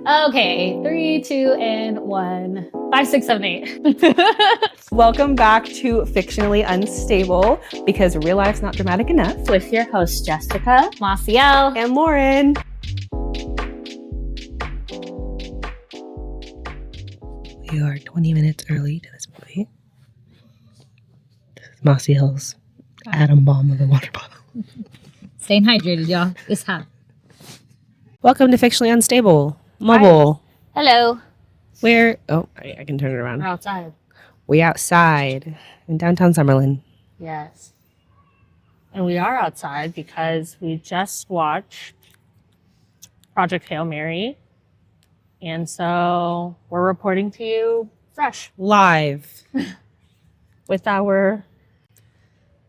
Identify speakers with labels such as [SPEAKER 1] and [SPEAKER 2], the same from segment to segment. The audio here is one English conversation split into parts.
[SPEAKER 1] Okay, 3, 2, and 1. 5, 6, 7, 8.
[SPEAKER 2] Welcome back to Fictionally Unstable, because real life's not dramatic enough.
[SPEAKER 1] With your hosts, Jessica, Maciel,
[SPEAKER 2] And Lauren. We are 20 minutes early to this movie. This is Maciel's atom bomb of a water bottle.
[SPEAKER 1] Staying hydrated, y'all. It's hot.
[SPEAKER 2] Welcome to Fictionally Unstable. Mobile.
[SPEAKER 1] Hi. Hello.
[SPEAKER 2] I can turn it around.
[SPEAKER 1] We're outside.
[SPEAKER 2] We outside in downtown Summerlin.
[SPEAKER 1] Yes. And we are outside because we just watched Project Hail Mary. And so we're reporting to you fresh.
[SPEAKER 2] Live.
[SPEAKER 1] With our...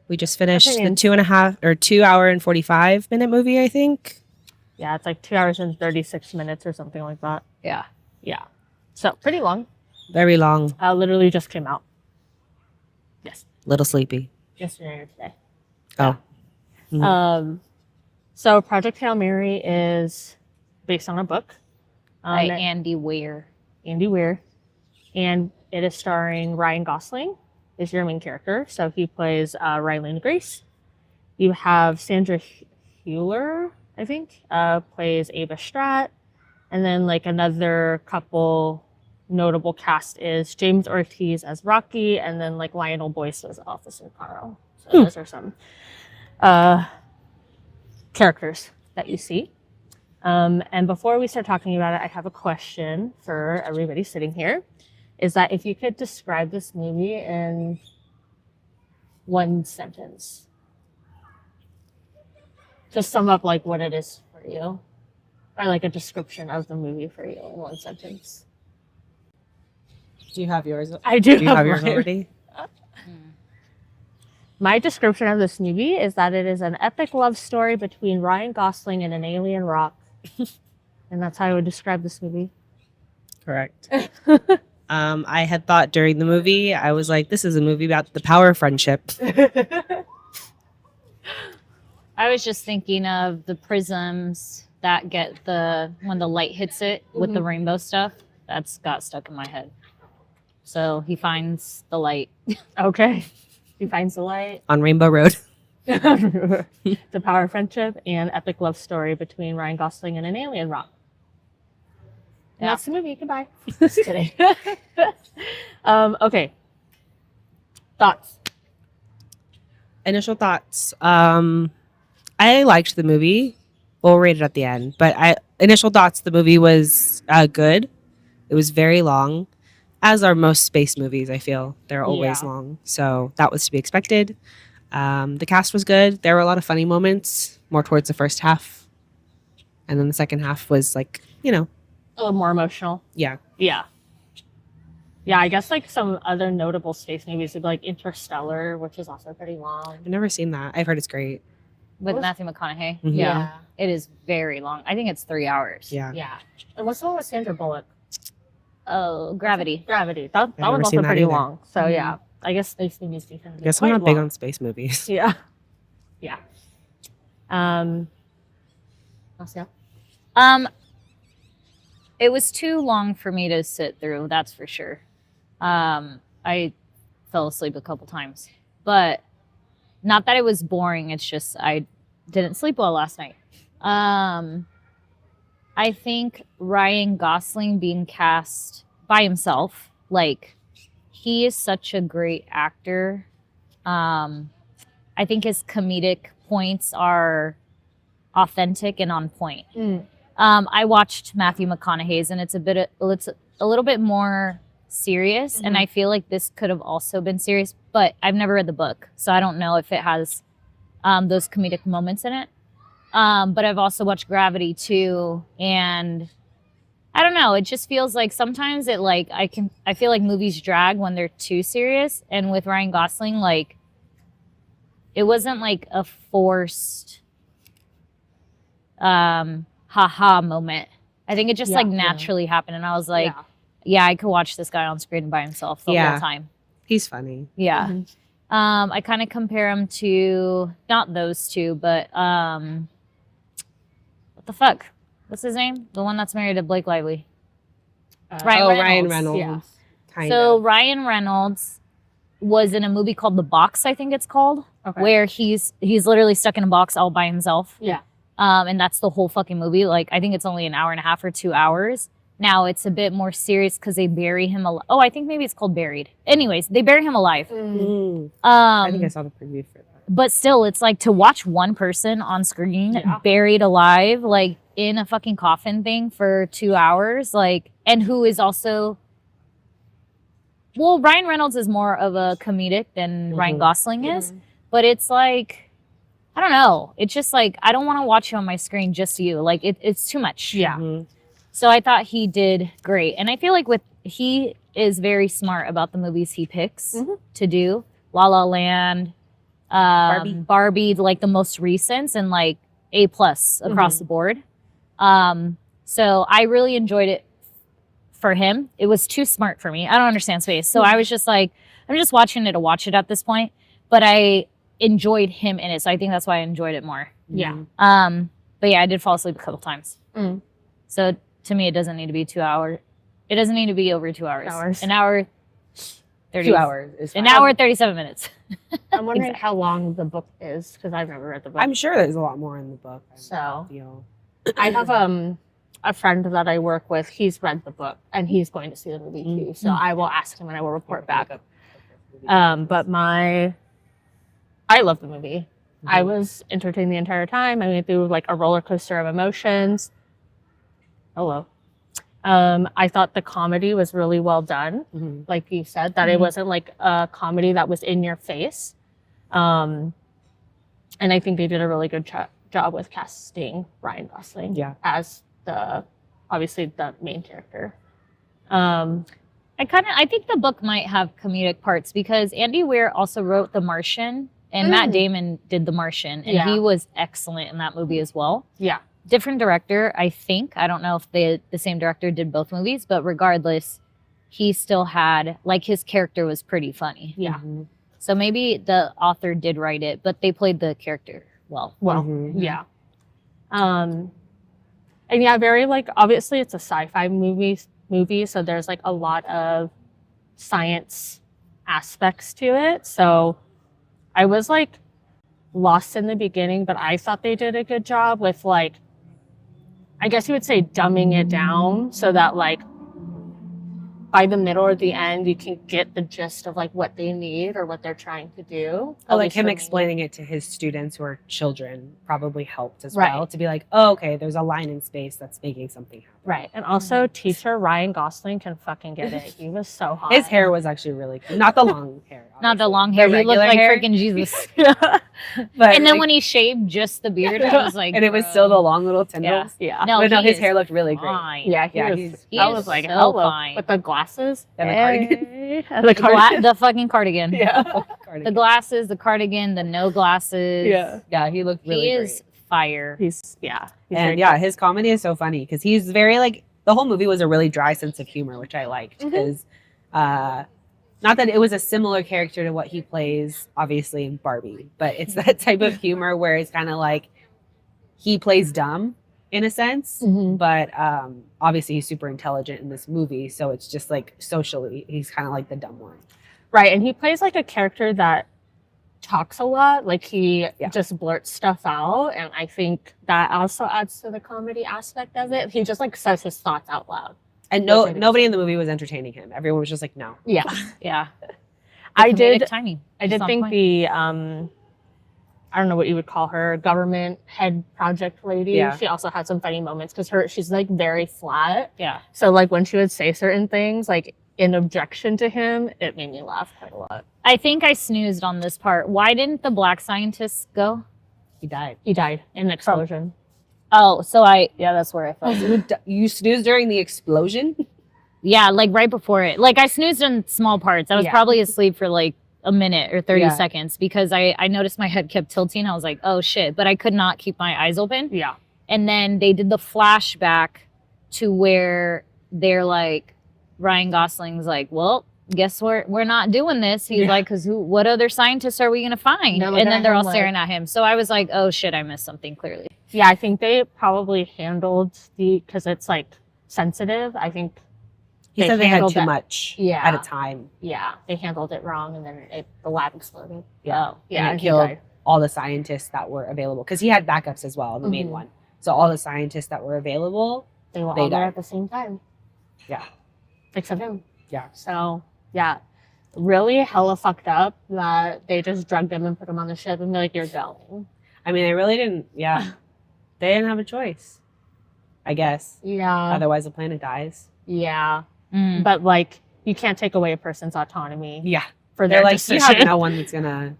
[SPEAKER 2] We just finished the 2 hour and 45 minute movie, I think.
[SPEAKER 1] Yeah, it's like 2 hours and 36 minutes or something like that.
[SPEAKER 2] Yeah.
[SPEAKER 1] Yeah. So pretty long.
[SPEAKER 2] Very long.
[SPEAKER 1] Literally just came out. Yes.
[SPEAKER 2] Little sleepy.
[SPEAKER 1] Yesterday or today.
[SPEAKER 2] Oh.
[SPEAKER 1] Yeah. Mm-hmm. So Project Hail Mary is based on a book.
[SPEAKER 3] By Andy Weir.
[SPEAKER 1] Andy Weir. And it is starring Ryan Gosling is your main character. So he plays Ryland Grace. You have Sandra Hüller, I think, plays Ava Stratt. And then like another couple notable cast is James Ortiz as Rocky, and then like Lionel Boyce as Officer Carl. So those are some characters that you see. And before we start talking about it, I have a question for everybody sitting here. Is that if you could describe this movie in one sentence? Just sum up like what it is for you. Or like a description of the movie for you in one sentence.
[SPEAKER 2] Do you have yours?
[SPEAKER 1] I do.
[SPEAKER 2] Do you have yours already?
[SPEAKER 1] My description of this movie is that it is an epic love story between Ryan Gosling and an alien rock. And that's how I would describe this movie.
[SPEAKER 2] Correct. I had thought during the movie, I was like, this is a movie about the power of friendship.
[SPEAKER 3] I was just thinking of the prisms that get when the light hits it with the rainbow stuff. That's got stuck in my head. So he finds the light.
[SPEAKER 1] Okay. He finds the light.
[SPEAKER 2] On Rainbow Road.
[SPEAKER 1] The power of friendship and epic love story between Ryan Gosling and an alien rock. And that's the movie. Goodbye. Just kidding. Okay. Thoughts?
[SPEAKER 2] Initial thoughts. I liked the movie. We'll rate it at the end. But initial thoughts, the movie was good. It was very long. As are most space movies, I feel. They're always long. So that was to be expected. The cast was good. There were a lot of funny moments, more towards the first half. And then the second half was like,
[SPEAKER 1] a little more emotional.
[SPEAKER 2] Yeah.
[SPEAKER 1] Yeah. Yeah, I guess like some other notable space movies would be like Interstellar, which is also pretty long.
[SPEAKER 2] I've never seen that. I've heard it's great.
[SPEAKER 3] With Matthew McConaughey.
[SPEAKER 2] Mm-hmm.
[SPEAKER 3] Yeah. It is very long. I think it's 3 hours.
[SPEAKER 2] Yeah.
[SPEAKER 1] Yeah. And what's the one with Sandra Bullock?
[SPEAKER 3] Oh, Gravity.
[SPEAKER 1] Gravity. That one's also pretty long. So yeah. I guess space movies can be
[SPEAKER 2] I guess I'm
[SPEAKER 1] quite
[SPEAKER 2] not
[SPEAKER 1] long.
[SPEAKER 2] big on space movies.
[SPEAKER 1] Yeah. Yeah. Maciel?
[SPEAKER 3] It was too long for me to sit through, that's for sure. I fell asleep a couple times. But not that it was boring, it's just I didn't sleep well last night. I think Ryan Gosling being cast by himself, like, he is such a great actor. I think his comedic points are authentic and on point. I watched Matthew McConaughey's, and it's a little bit more serious, and I feel like this could have also been serious, but I've never read the book, so I don't know if it has those comedic moments in it. But I've also watched Gravity too, and I don't know, it just feels like sometimes I feel like movies drag when they're too serious, and with Ryan Gosling, like, it wasn't like a forced haha moment. I think it just naturally happened, and I was like, yeah, I could watch this guy on screen by himself the whole time.
[SPEAKER 2] He's funny.
[SPEAKER 3] Yeah. I kind of compare him to, not those two, but what the fuck? What's his name? The one that's married to Blake Lively.
[SPEAKER 2] Ryan Reynolds.
[SPEAKER 1] Yeah.
[SPEAKER 2] Kind
[SPEAKER 3] So
[SPEAKER 2] of.
[SPEAKER 3] Ryan Reynolds was in a movie called The Box, I think it's called,
[SPEAKER 1] Okay.
[SPEAKER 3] where he's literally stuck in a box all by himself.
[SPEAKER 1] Yeah.
[SPEAKER 3] And that's the whole fucking movie. Like, I think it's only an hour and a half or 2 hours. Now it's a bit more serious because they bury him alive. Oh, I think maybe it's called Buried. Anyways, they bury him alive.
[SPEAKER 2] I think I saw the preview for that.
[SPEAKER 3] But still, it's like to watch one person on screen
[SPEAKER 1] Yeah.
[SPEAKER 3] buried alive, like in a fucking coffin thing for 2 hours, like, and who is also, well, Ryan Reynolds is more of a comedic than Ryan Gosling is, but it's like, I don't know. It's just like, I don't want to watch you on my screen, just you. Like, it's too much.
[SPEAKER 1] Yeah.
[SPEAKER 3] So I thought he did great. And I feel like he is very smart about the movies he picks to do. La La Land, Barbie, like the most recent, and like A+ across the board. So I really enjoyed it for him. It was too smart for me. I don't understand space. So I was just like, I'm just watching it to watch it at this point. But I enjoyed him in it. So I think that's why I enjoyed it more.
[SPEAKER 1] Yeah.
[SPEAKER 3] But yeah, I did fall asleep a couple times. So to me, it doesn't need to be 2 hours. It doesn't need to be over 2 hours. An hour, 30.
[SPEAKER 2] 2 hours is
[SPEAKER 3] An
[SPEAKER 2] fine.
[SPEAKER 3] hour, 37 minutes.
[SPEAKER 1] I'm wondering how long the book is because I've never read the book.
[SPEAKER 2] I'm sure there's a lot more in the book.
[SPEAKER 1] So
[SPEAKER 2] feel.
[SPEAKER 1] I have a friend that I work with. He's read the book and he's going to see the movie too. So I will ask him and I will report back. But I love the movie. I was entertained the entire time. I went through like a roller coaster of emotions. Hello. I thought the comedy was really well done. Like you said, that it wasn't like a comedy that was in your face. And I think they did a really good job with casting Ryan Gosling as obviously the main character.
[SPEAKER 3] I think the book might have comedic parts because Andy Weir also wrote The Martian and Matt Damon did The Martian and he was excellent in that movie as well.
[SPEAKER 1] Yeah.
[SPEAKER 3] Different director, I think. I don't know if the same director did both movies, but regardless, he still had, like, his character was pretty funny.
[SPEAKER 1] Yeah.
[SPEAKER 3] So maybe the author did write it, but they played the character well.
[SPEAKER 1] Yeah. And yeah, very like, obviously it's a sci-fi movie, so there's like a lot of science aspects to it. So I was like lost in the beginning, but I thought they did a good job with like, I guess you would say dumbing it down so that like by the middle or the end, you can get the gist of like what they need or what they're trying to do.
[SPEAKER 2] Oh, like him explaining it to his students who are children probably helped as well to be like, oh, okay, there's a line in space that's making something happen.
[SPEAKER 1] Right. And also teacher Ryan Gosling can fucking get it. He was so hot.
[SPEAKER 2] His hair was actually really cool. Not the long hair.
[SPEAKER 3] Not the long hair.
[SPEAKER 2] The
[SPEAKER 3] He looked
[SPEAKER 2] regular
[SPEAKER 3] like
[SPEAKER 2] hair.
[SPEAKER 3] freaking Jesus.
[SPEAKER 2] But
[SPEAKER 3] And then
[SPEAKER 2] like-
[SPEAKER 3] when he shaved just the beard, I was like,
[SPEAKER 2] and it was still the long little tendrils.
[SPEAKER 1] Yeah.
[SPEAKER 3] No,
[SPEAKER 2] But no,
[SPEAKER 3] he
[SPEAKER 2] his
[SPEAKER 3] is
[SPEAKER 2] hair looked really great.
[SPEAKER 3] fine.
[SPEAKER 1] Yeah,
[SPEAKER 3] He
[SPEAKER 1] I
[SPEAKER 3] is
[SPEAKER 1] was like,
[SPEAKER 3] so
[SPEAKER 1] hello.
[SPEAKER 3] fine.
[SPEAKER 1] With the glasses.
[SPEAKER 2] And the cardigan.
[SPEAKER 1] Hey. And the
[SPEAKER 3] The,
[SPEAKER 1] cardigan.
[SPEAKER 3] the fucking cardigan.
[SPEAKER 1] Yeah.
[SPEAKER 3] The glasses, the cardigan, the no glasses.
[SPEAKER 1] Yeah.
[SPEAKER 2] Yeah, he looked really
[SPEAKER 3] He
[SPEAKER 2] great.
[SPEAKER 3] is fire.
[SPEAKER 1] He's
[SPEAKER 2] And
[SPEAKER 1] very
[SPEAKER 2] yeah, his comedy is so funny because he's very like, the whole movie was a really dry sense of humor, which I liked because not that it was a similar character to what he plays obviously in Barbie, but it's that type of humor where it's kind of like he plays dumb in a sense, but obviously he's super intelligent in this movie, so it's just like socially he's kind of like the dumb one.
[SPEAKER 1] Right, and he plays like a character that talks a lot. Like he just blurts stuff out, and I think that also adds to the comedy aspect of it. He just like says his thoughts out loud.
[SPEAKER 2] And nobody in the movie was entertaining him. Everyone was just like, no.
[SPEAKER 1] Yeah,
[SPEAKER 3] Yeah.
[SPEAKER 1] I
[SPEAKER 3] Comedic
[SPEAKER 1] did.
[SPEAKER 3] timing.
[SPEAKER 1] I did
[SPEAKER 3] Just on
[SPEAKER 1] think
[SPEAKER 3] point.
[SPEAKER 1] the I don't know what you would call her, government head project lady.
[SPEAKER 2] Yeah.
[SPEAKER 1] She also had some funny moments because she's like very flat.
[SPEAKER 3] Yeah.
[SPEAKER 1] So like when she would say certain things, like in objection to him, it made me laugh quite a lot.
[SPEAKER 3] I think I snoozed on this part. Why didn't the black scientist go?
[SPEAKER 2] He died.
[SPEAKER 1] He died in an explosion.
[SPEAKER 3] Oh, yeah, that's where I fell.
[SPEAKER 2] You snoozed during the explosion?
[SPEAKER 3] Yeah, like right before it. Like I snoozed in small parts. I was
[SPEAKER 1] Yeah.
[SPEAKER 3] probably asleep for like a minute or 30
[SPEAKER 2] Yeah.
[SPEAKER 3] seconds because I noticed my head kept tilting. I was like, oh shit, but I could not keep my eyes open.
[SPEAKER 1] Yeah.
[SPEAKER 3] And then they did the flashback to where they're like, Ryan Gosling's like, well, guess we're not doing this. He's like, because what other scientists are we going to find?
[SPEAKER 1] They're
[SPEAKER 3] And
[SPEAKER 1] looking
[SPEAKER 3] then
[SPEAKER 1] at
[SPEAKER 3] they're
[SPEAKER 1] him
[SPEAKER 3] all
[SPEAKER 1] like-
[SPEAKER 3] staring at him. So I was like, oh shit, I missed something clearly.
[SPEAKER 1] Yeah, I think they probably handled because it's like sensitive. I think
[SPEAKER 2] He
[SPEAKER 1] they
[SPEAKER 2] said they had
[SPEAKER 1] handled
[SPEAKER 2] too
[SPEAKER 1] it-
[SPEAKER 2] much
[SPEAKER 1] Yeah.
[SPEAKER 2] at a time.
[SPEAKER 1] Yeah, they handled it wrong, and then the lab exploded.
[SPEAKER 2] Yeah.
[SPEAKER 1] Oh, yeah,
[SPEAKER 2] And it
[SPEAKER 1] he
[SPEAKER 2] killed
[SPEAKER 1] died.
[SPEAKER 2] all the scientists that were available because he had backups as well, the main
[SPEAKER 1] Mhm.
[SPEAKER 2] one. So all the scientists that were available,
[SPEAKER 1] They were
[SPEAKER 2] They
[SPEAKER 1] all there
[SPEAKER 2] died.
[SPEAKER 1] at the same time,
[SPEAKER 2] yeah,
[SPEAKER 1] except him.
[SPEAKER 2] yeah.
[SPEAKER 1] So yeah, really hella fucked up that they just drugged him and put him on the ship and be like, "You're going."
[SPEAKER 2] I mean, they really didn't. Yeah, they didn't have a choice. I guess.
[SPEAKER 1] Yeah,
[SPEAKER 2] Otherwise, the planet dies.
[SPEAKER 1] yeah.
[SPEAKER 3] Mm.
[SPEAKER 1] But like, you can't take away a person's autonomy
[SPEAKER 2] Yeah,
[SPEAKER 1] for
[SPEAKER 2] they're
[SPEAKER 1] their
[SPEAKER 2] like,
[SPEAKER 1] decision.
[SPEAKER 2] you have no one that's gonna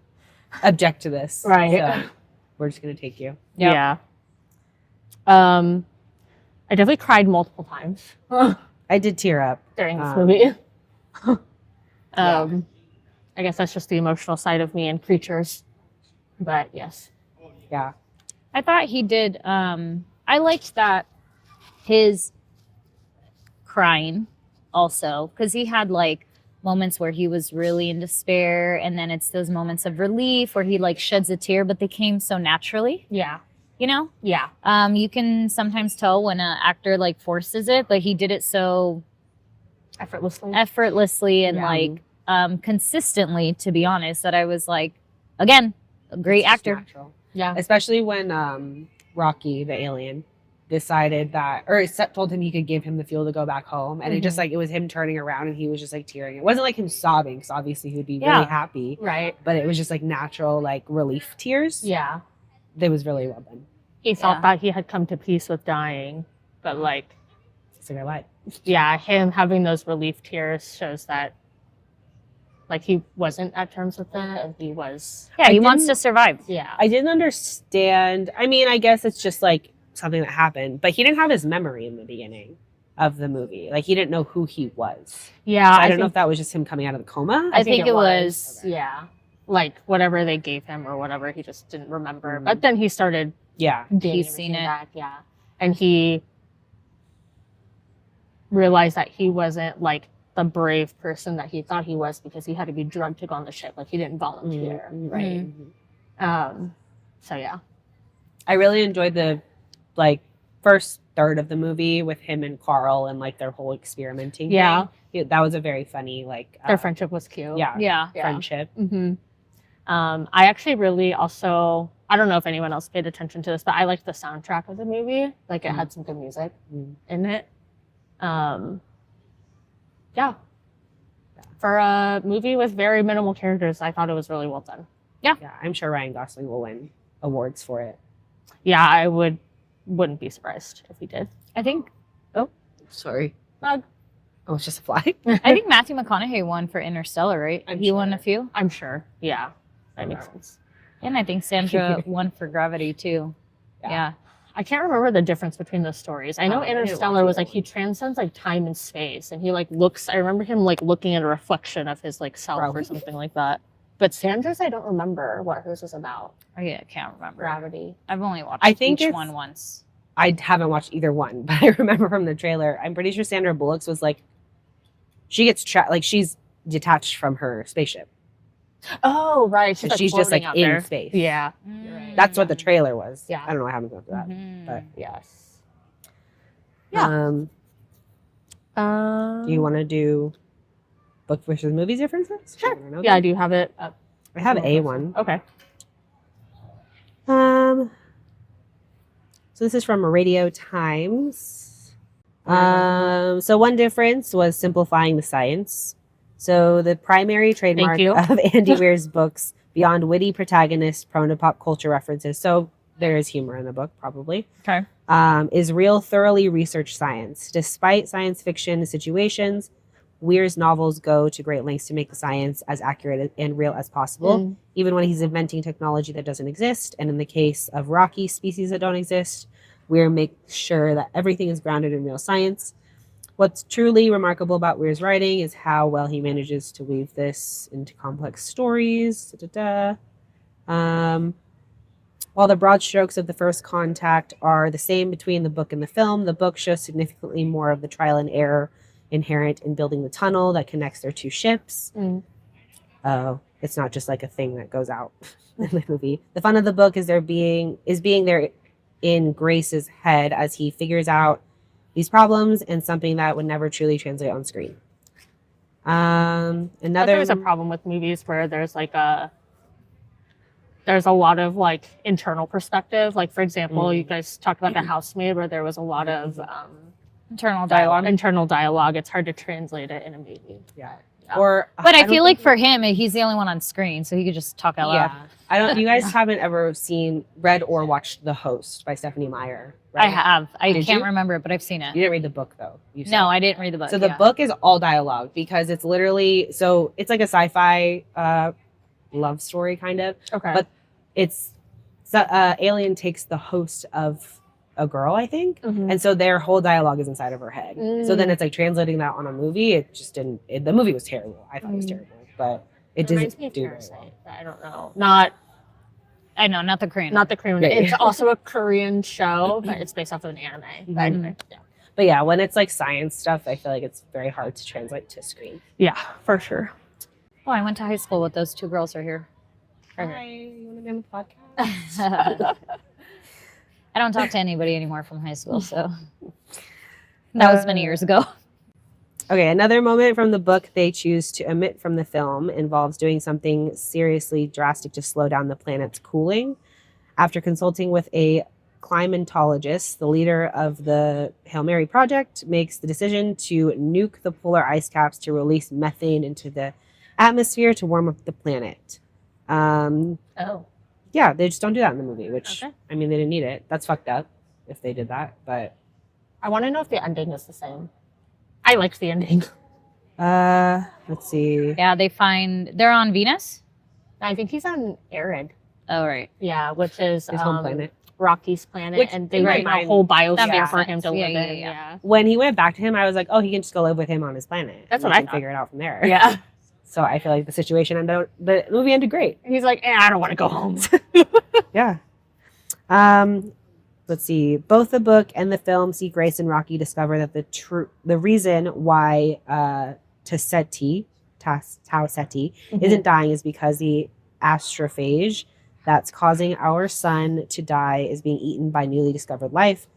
[SPEAKER 2] object to this,
[SPEAKER 1] Right.
[SPEAKER 2] So we're just gonna take you.
[SPEAKER 3] Yep.
[SPEAKER 1] Yeah. I definitely cried multiple times
[SPEAKER 2] I did tear up.
[SPEAKER 1] during this
[SPEAKER 2] Um,
[SPEAKER 1] movie.
[SPEAKER 2] Yeah.
[SPEAKER 1] I guess that's just the emotional side of me and creatures. But yes.
[SPEAKER 2] Yeah,
[SPEAKER 3] I thought he did. I liked that his crying also, because he had like moments where he was really in despair, and then it's those moments of relief where he like sheds a tear, but they came so naturally,
[SPEAKER 1] Yeah.
[SPEAKER 3] you know.
[SPEAKER 1] Yeah.
[SPEAKER 3] You can sometimes tell when an actor like forces it, but he did it so effortlessly and
[SPEAKER 1] Yeah.
[SPEAKER 3] like consistently, to be honest, that I was like, again, a great
[SPEAKER 2] It's just
[SPEAKER 3] actor.
[SPEAKER 2] natural.
[SPEAKER 1] Yeah.
[SPEAKER 2] Especially when Rocky, the alien, decided that, or told him he could give him the fuel to go back home, and it just like it was him turning around and he was just like tearing. It wasn't like him sobbing, because obviously he would be
[SPEAKER 1] Yeah.
[SPEAKER 2] really happy,
[SPEAKER 1] Right.
[SPEAKER 2] but it was just like natural like relief tears.
[SPEAKER 1] Yeah.
[SPEAKER 2] That was really well done.
[SPEAKER 1] He thought
[SPEAKER 3] Yeah.
[SPEAKER 1] that he had come to peace with dying, but like,
[SPEAKER 2] It's like I lied.
[SPEAKER 1] yeah, him having those relief tears shows that like he wasn't at terms with it, and he was.
[SPEAKER 3] Yeah,
[SPEAKER 2] I
[SPEAKER 3] he wants
[SPEAKER 2] didn't-
[SPEAKER 3] to survive.
[SPEAKER 1] Yeah.
[SPEAKER 2] I didn't understand. I mean, I guess it's just like something that happened, but he didn't have his memory in the beginning of the movie. Like he didn't know who he was.
[SPEAKER 1] Yeah.
[SPEAKER 2] So I don't know if that was just him coming out of the coma.
[SPEAKER 3] I think it was.
[SPEAKER 2] Okay.
[SPEAKER 1] Yeah. Like whatever they gave him or whatever, he just didn't remember.
[SPEAKER 2] Mhm.
[SPEAKER 1] But then he started
[SPEAKER 2] Yeah.
[SPEAKER 1] getting
[SPEAKER 3] He's seen
[SPEAKER 1] everything
[SPEAKER 3] it.
[SPEAKER 1] back, yeah. And he realized that he wasn't like the brave person that he thought he was because he had to be drugged to go on the ship. Like he didn't volunteer,
[SPEAKER 2] Mhm.
[SPEAKER 1] right?
[SPEAKER 2] Mhm.
[SPEAKER 1] So yeah.
[SPEAKER 2] I really enjoyed the like first third of the movie with him and Carl and like their whole experimenting.
[SPEAKER 1] Yeah.
[SPEAKER 2] thing. That was a very funny like
[SPEAKER 1] Their friendship was cute.
[SPEAKER 2] Yeah,
[SPEAKER 3] Yeah.
[SPEAKER 1] Yeah.
[SPEAKER 2] friendship.
[SPEAKER 1] Mm-hmm. I actually really also, I don't know if anyone else paid attention to this, but I liked the soundtrack of the movie. Like it had some good music in it. Yeah. For a movie with very minimal characters, I thought it was really well done.
[SPEAKER 2] Yeah, I'm sure Ryan Gosling will win awards for it.
[SPEAKER 1] Yeah, I wouldn't be surprised if he did.
[SPEAKER 3] I think
[SPEAKER 2] Sorry.
[SPEAKER 1] Bug.
[SPEAKER 2] Oh, it's just a fly.
[SPEAKER 3] I think Matthew McConaughey won for Interstellar, right?
[SPEAKER 2] I'm
[SPEAKER 3] He won
[SPEAKER 2] sure.
[SPEAKER 3] a few,
[SPEAKER 1] I'm sure. Yeah, that makes sense.
[SPEAKER 3] and I think Sandra won for Gravity too.
[SPEAKER 2] Yeah.
[SPEAKER 3] Yeah.
[SPEAKER 1] I can't remember the difference between those stories. I know
[SPEAKER 2] I didn't
[SPEAKER 1] Interstellar
[SPEAKER 2] watch
[SPEAKER 1] was
[SPEAKER 2] either
[SPEAKER 1] like he transcends like time and space, and he like looks. I remember him like looking at a reflection of his like self or
[SPEAKER 2] Probably.
[SPEAKER 1] something like that. But Sandra's, I don't remember what hers was about.
[SPEAKER 3] I can't remember.
[SPEAKER 1] Gravity.
[SPEAKER 3] I've only watched
[SPEAKER 2] I think
[SPEAKER 3] each
[SPEAKER 2] it's-
[SPEAKER 3] one once.
[SPEAKER 2] I haven't watched either one, but I remember from the trailer. I'm pretty sure Sandra Bullock's was like, she gets trapped, like she's detached from her spaceship.
[SPEAKER 1] Oh right,
[SPEAKER 2] So she's just like
[SPEAKER 1] floating out
[SPEAKER 2] in
[SPEAKER 1] there.
[SPEAKER 2] space.
[SPEAKER 1] Yeah.
[SPEAKER 2] That's what the trailer was.
[SPEAKER 1] Yeah.
[SPEAKER 2] I don't know what happens after that.
[SPEAKER 3] Mhm.
[SPEAKER 2] But
[SPEAKER 1] Yes. Yeah.
[SPEAKER 2] Do you want to do book versus movies differences?
[SPEAKER 1] Sure.
[SPEAKER 2] I don't know
[SPEAKER 1] Yeah, I
[SPEAKER 2] them.
[SPEAKER 1] do have it up.
[SPEAKER 2] I have a one.
[SPEAKER 1] Okay.
[SPEAKER 2] So this is from Radio Times. So one difference was simplifying the science. So the primary trademark
[SPEAKER 1] you.
[SPEAKER 2] of Andy Weir's books, beyond witty protagonists prone to pop culture references, so there is humor in the book, probably,
[SPEAKER 1] Okay.
[SPEAKER 2] is real, thoroughly researched science. Despite science fiction situations, Weir's novels go to great lengths to make the science as accurate and real as possible, even when he's inventing technology that doesn't exist. And in the case of Rocky, species that don't exist, Weir makes sure that everything is grounded in real science. What's truly remarkable about Weir's writing is how well he manages to weave this into complex stories. While the broad strokes of The First Contact are the same between the book and the film, the book shows significantly more of the trial and error inherent in building the tunnel that connects their two ships. Oh, it's not just like a thing that goes out in the movie. The fun of the book is being there in Grace's head as he figures out these problems and something that would never truly translate on screen.
[SPEAKER 1] That's
[SPEAKER 2] Another
[SPEAKER 1] always a problem with movies where there's a lot of like internal perspective. Like for example, you guys talked about The Housemaid, where there was a lot of
[SPEAKER 3] Internal dialogue.
[SPEAKER 1] internal dialogue. It's hard to translate it in a movie.
[SPEAKER 2] Yeah.
[SPEAKER 1] Yeah.
[SPEAKER 2] Or
[SPEAKER 3] But I
[SPEAKER 2] don't
[SPEAKER 3] feel like
[SPEAKER 2] think-
[SPEAKER 3] for him, he's the only one on screen, so he could just talk out loud.
[SPEAKER 2] yeah. I don't. You guys haven't ever read or watched The Host by Stephanie Meyer, right?
[SPEAKER 3] I have. I
[SPEAKER 2] Did
[SPEAKER 3] can't
[SPEAKER 2] you?
[SPEAKER 3] remember it, but I've seen
[SPEAKER 2] You
[SPEAKER 3] it.
[SPEAKER 2] didn't read the book though. You said.
[SPEAKER 3] No, I didn't read the book.
[SPEAKER 2] So the book is all dialogue because it's literally it's like a sci-fi love story kind of.
[SPEAKER 1] Okay.
[SPEAKER 2] But it's alien takes the host of a girl, I think,
[SPEAKER 1] Mhm.
[SPEAKER 2] and so their whole dialogue is inside of her head. So then it's like translating that on a movie. It just didn't. The movie was terrible. I thought it was terrible, but it
[SPEAKER 1] reminds
[SPEAKER 2] doesn't
[SPEAKER 1] me of
[SPEAKER 2] do very
[SPEAKER 1] Parasite.
[SPEAKER 2] well.
[SPEAKER 1] But I don't know. Not
[SPEAKER 3] not the Korean.
[SPEAKER 1] the Korean.
[SPEAKER 2] Yeah.
[SPEAKER 1] It's also a Korean show, but it's based off of an anime. But anyway, yeah.
[SPEAKER 2] But yeah, when it's like science stuff, I feel like it's very hard to translate to screen.
[SPEAKER 1] Yeah, for sure.
[SPEAKER 3] Oh, I went to high school with those two girls right here.
[SPEAKER 2] Hi, you want to be on the podcast?
[SPEAKER 3] I don't talk to anybody anymore from high school, so that was many years ago.
[SPEAKER 2] Okay, another moment from the book they choose to omit from the film involves doing something seriously drastic to slow down the planet's cooling. After consulting with a climatologist, the leader of the Hail Mary project makes the decision to nuke the polar ice caps to release methane into the atmosphere to warm up the planet.
[SPEAKER 1] Oh.
[SPEAKER 2] Yeah, they just don't do that in the movie, which,
[SPEAKER 1] Okay.
[SPEAKER 2] I mean, they didn't need it. That's fucked up if they did that, but...
[SPEAKER 1] I want to know if the ending is the same. I liked the ending.
[SPEAKER 2] Let's see.
[SPEAKER 3] Yeah, they're on Venus.
[SPEAKER 1] I think he's on Arid.
[SPEAKER 3] Oh, right.
[SPEAKER 1] Yeah, which is
[SPEAKER 2] His home planet.
[SPEAKER 1] Rocky's planet,
[SPEAKER 2] Which
[SPEAKER 1] and they
[SPEAKER 2] right.
[SPEAKER 1] made a whole
[SPEAKER 3] That
[SPEAKER 1] biosphere
[SPEAKER 3] makes
[SPEAKER 1] for him to
[SPEAKER 3] sense.
[SPEAKER 1] live
[SPEAKER 3] Yeah,
[SPEAKER 1] in.
[SPEAKER 3] yeah.
[SPEAKER 1] Yeah.
[SPEAKER 2] When he went back to him, I was like, oh, he can just go live with him on his planet.
[SPEAKER 1] That's
[SPEAKER 2] and
[SPEAKER 1] what
[SPEAKER 2] they
[SPEAKER 1] I
[SPEAKER 2] can
[SPEAKER 1] thought.
[SPEAKER 2] figure it out from there.
[SPEAKER 1] Yeah.
[SPEAKER 2] So I feel like the movie ended great.
[SPEAKER 1] He's like, I don't want to go home.
[SPEAKER 2] Yeah. Let's see. Both the book and the film see Grace and Rocky discover that the reason why Tau Ceti isn't dying is because the astrophage that's causing our sun to die is being eaten by newly discovered life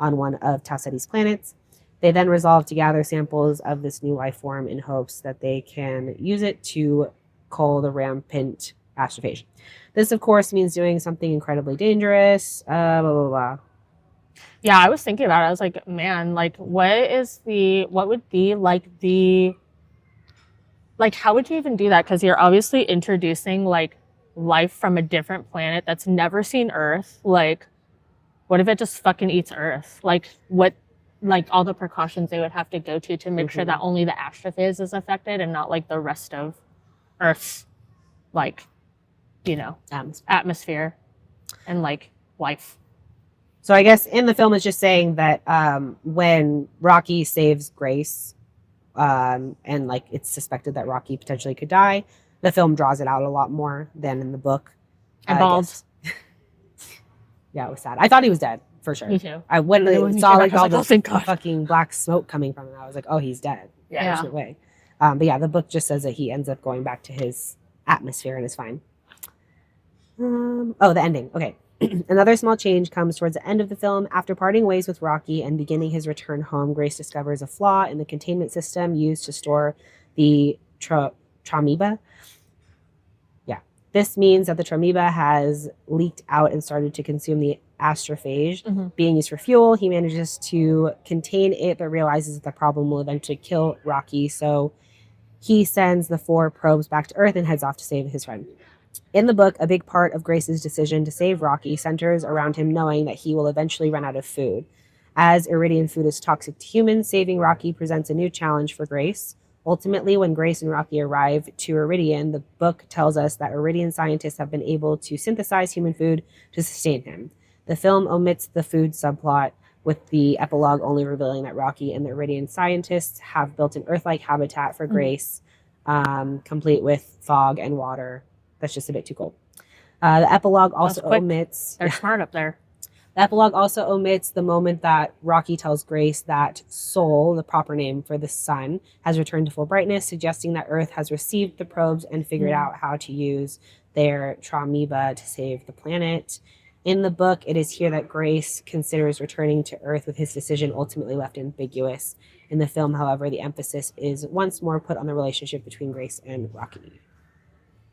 [SPEAKER 2] on one of Tau Ceti's planets. They then resolve to gather samples of this new life form in hopes that they can use it to cull the rampant astrophage. This, of course, means doing something incredibly dangerous. Blah, blah, blah.
[SPEAKER 1] Yeah, I was thinking about it. I was like, man, like, what would be like, how would you even do that? Because you're obviously introducing like life from a different planet that's never seen Earth. Like, what if it just fucking eats Earth? Like, all the precautions they would have to go to make sure that only the astrophase is affected and not like the rest of Earth's, like, atmosphere and like life.
[SPEAKER 2] So I guess in the film it's just saying that when Rocky saves Grace, and like it's suspected that Rocky potentially could die, the film draws it out a lot more than in the book.
[SPEAKER 1] And
[SPEAKER 2] I
[SPEAKER 1] bald.
[SPEAKER 2] guess. Yeah, it was sad. I thought he was dead for sure.
[SPEAKER 1] Me too.
[SPEAKER 2] I went
[SPEAKER 1] And when
[SPEAKER 2] and
[SPEAKER 1] he
[SPEAKER 2] saw
[SPEAKER 1] came
[SPEAKER 2] like
[SPEAKER 1] back, I was
[SPEAKER 2] all
[SPEAKER 1] like,
[SPEAKER 2] the
[SPEAKER 1] oh, thank God.
[SPEAKER 2] fucking black smoke coming from him. I was like, oh, he's dead.
[SPEAKER 1] Yeah.
[SPEAKER 2] There's no way. But yeah, the book just says that he ends up going back to his atmosphere and is fine. The ending. Okay. Another small change comes towards the end of the film. After parting ways with Rocky and beginning his return home, Grace discovers a flaw in the containment system used to store the Tramoeba. Yeah. This means that the Tramoeba has leaked out and started to consume the astrophage.
[SPEAKER 1] Mhm.
[SPEAKER 2] Being used for fuel, he manages to contain it, but realizes that the problem will eventually kill Rocky. So he sends the 4 probes back to Earth and heads off to save his friend. In the book, a big part of Grace's decision to save Rocky centers around him knowing that he will eventually run out of food. As Iridian food is toxic to humans, saving Rocky presents a new challenge for Grace. Ultimately, when Grace and Rocky arrive to Iridian, the book tells us that Iridian scientists have been able to synthesize human food to sustain him. The film omits the food subplot, with the epilogue only revealing that Rocky and the Iridian scientists have built an Earth-like habitat for Grace, complete with fog and water. That's just a bit too cold. The epilogue also
[SPEAKER 1] quick.
[SPEAKER 2] omits...
[SPEAKER 1] They're smart up there.
[SPEAKER 2] The epilogue also omits the moment that Rocky tells Grace that Sol, the proper name for the sun, has returned to full brightness, suggesting that Earth has received the probes and figured out how to use their Tramoeba to save the planet. In the book, it is here that Grace considers returning to Earth, with his decision ultimately left ambiguous. In the film, however, the emphasis is once more put on the relationship between Grace and Rocky.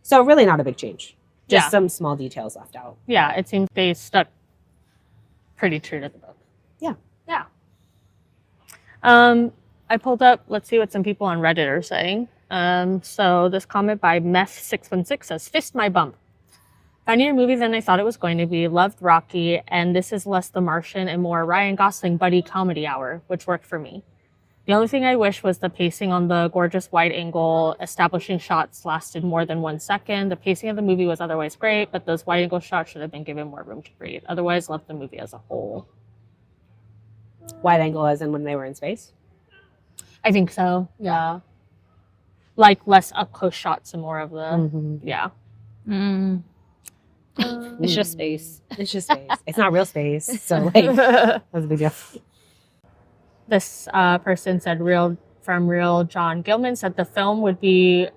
[SPEAKER 2] So really not a big change. Just
[SPEAKER 1] Yeah.
[SPEAKER 2] some small details left out.
[SPEAKER 1] Yeah, it seems they stuck pretty true to the book.
[SPEAKER 2] Yeah.
[SPEAKER 1] Yeah. I pulled up, let's see what some people on Reddit are saying. So this comment by Meth616 says, "Fist my bump. Funnier movie than I thought it was going to be. Loved Rocky, and this is less The Martian and more Ryan Gosling buddy comedy hour, which worked for me. The only thing I wish was the pacing on the gorgeous wide angle establishing shots lasted more than 1 second. The pacing of the movie was otherwise great, but those wide angle shots should have been given more room to breathe. Otherwise, loved the movie as a whole."
[SPEAKER 2] Wide angle as in when they were in space?
[SPEAKER 1] I think so. Yeah. Like less up close shots and more of the
[SPEAKER 2] Mm-hmm.
[SPEAKER 1] yeah.
[SPEAKER 3] It's just space.
[SPEAKER 2] It's just space. It's not real space. So like that's a big deal.
[SPEAKER 1] This person said real John Gilman said the film would be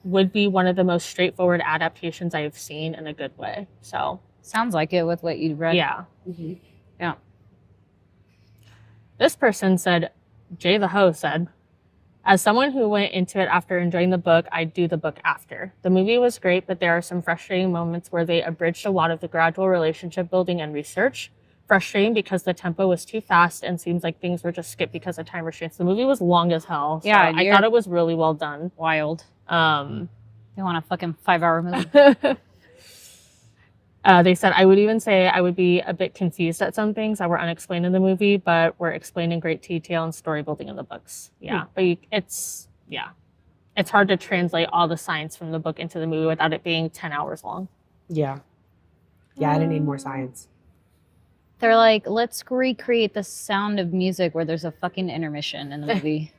[SPEAKER 1] one of the most straightforward adaptations I have seen in a good way. So
[SPEAKER 3] Sounds like it with what you read.
[SPEAKER 1] yeah.
[SPEAKER 2] Mm-hmm.
[SPEAKER 3] Yeah.
[SPEAKER 1] This person said, Jay the Ho said, "As someone who went into it after enjoying the book, I'd do the book after. The movie was great, but there are some frustrating moments where they abridged a lot of the gradual relationship building and research. Frustrating because the tempo was too fast and seems like things were just skipped because of time restraints." The movie was long as hell. So
[SPEAKER 3] Yeah,
[SPEAKER 1] I thought it was really well done.
[SPEAKER 3] Wild.
[SPEAKER 1] Um,
[SPEAKER 3] They want a fucking 5-hour movie.
[SPEAKER 1] They said, "I would even say I would be a bit confused at some things that were unexplained in the movie, but were explained in great detail and story building in the books." Yeah, but it's hard to translate all the science from the book into the movie without it being 10 hours long.
[SPEAKER 2] Yeah. Yeah, I didn't need more science.
[SPEAKER 3] They're like, let's recreate the sound of music where there's a fucking intermission in the movie.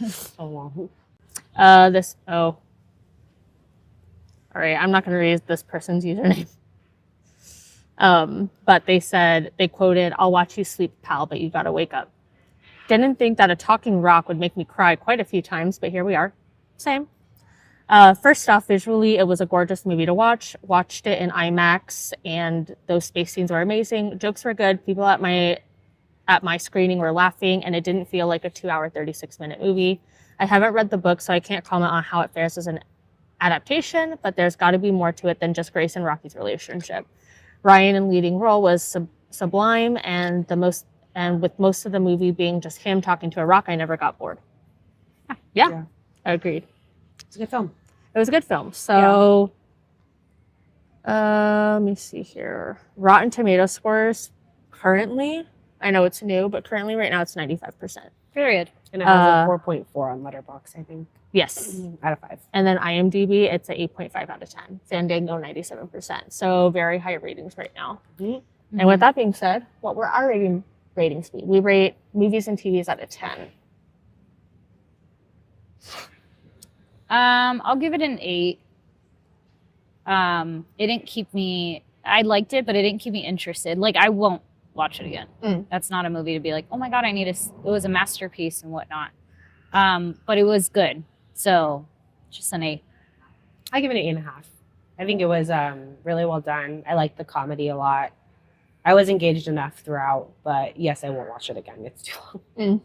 [SPEAKER 2] So long.
[SPEAKER 1] All right, I'm not going to read this person's username. But they quoted, "I'll watch you sleep, pal, but you gotta wake up. Didn't think that a talking rock would make me cry quite a few times, but here we are. Same. First off, visually, it was a gorgeous movie to watch. Watched it in IMAX, and those space scenes were amazing. Jokes were good. People at my screening were laughing, and it didn't feel like a 2-hour, 36-minute movie. I haven't read the book, so I can't comment on how it fares as an adaptation, but there's got to be more to it than just Grace and Rocky's relationship. Ryan in leading role was sublime, and with most of the movie being just him talking to a rock, I never got bored." Yeah. I agreed.
[SPEAKER 2] It's a good film.
[SPEAKER 1] It was a good film. So, let me see here. Rotten Tomato scores currently, I know it's new, but currently right now it's 95%.
[SPEAKER 3] Period.
[SPEAKER 2] And it has a 4.4 on Letterboxd, I think.
[SPEAKER 1] Yes.
[SPEAKER 2] Out of 5.
[SPEAKER 1] And then IMDb, it's an 8.5 out of 10. Fandango, 97%. So very high ratings right now.
[SPEAKER 2] Mm-hmm.
[SPEAKER 1] And with that being said, what were our ratings be? We rate movies and TVs out of 10.
[SPEAKER 3] I'll give it an 8. It didn't keep me. I liked it, but it didn't keep me interested. Like, I won't watch it again. That's not a movie to be like, oh my god, it was a masterpiece and whatnot. But it was good. So, just an 8.
[SPEAKER 2] I give it an 8.5. I think it was really well done. I liked the comedy a lot. I was engaged enough throughout, but yes, I won't watch it again. It's too long.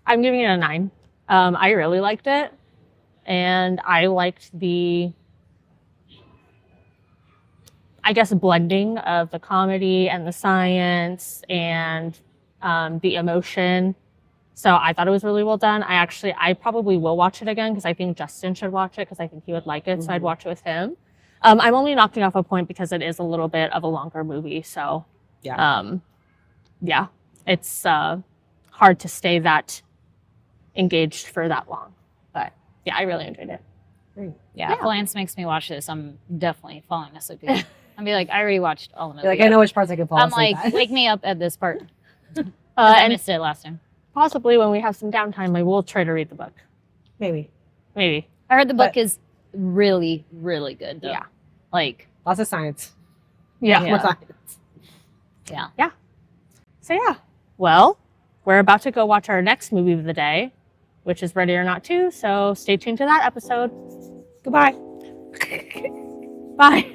[SPEAKER 1] I'm giving it a 9. I really liked it. And I liked the, I guess, blending of the comedy and the science and the emotion. So I thought it was really well done. I probably will watch it again because I think Justin should watch it because I think he would like it. So I'd watch it with him. I'm only knocking off a point because it is a little bit of a longer movie. So it's hard to stay that engaged for that long. But yeah, I really enjoyed it.
[SPEAKER 2] Great.
[SPEAKER 3] Yeah, if Lance makes me watch this, I'm definitely falling asleep again. I'll be like, I already watched all the movie.
[SPEAKER 2] You're like, I know which parts I can fall
[SPEAKER 3] I'm
[SPEAKER 2] asleep
[SPEAKER 3] like,
[SPEAKER 2] at.
[SPEAKER 3] wake me up at this part. I
[SPEAKER 1] And
[SPEAKER 3] missed it last time.
[SPEAKER 1] possibly when we have some downtime, I will try to read the book.
[SPEAKER 2] Maybe.
[SPEAKER 1] Maybe.
[SPEAKER 3] I heard the book is really, really good, though.
[SPEAKER 1] Yeah.
[SPEAKER 3] Like,
[SPEAKER 2] Lots of science.
[SPEAKER 1] Yeah.
[SPEAKER 2] More science.
[SPEAKER 3] yeah.
[SPEAKER 1] So yeah. Well, we're about to go watch our next movie of the day, which is Ready or Not 2. So stay tuned to that episode.
[SPEAKER 2] Goodbye.
[SPEAKER 1] Bye.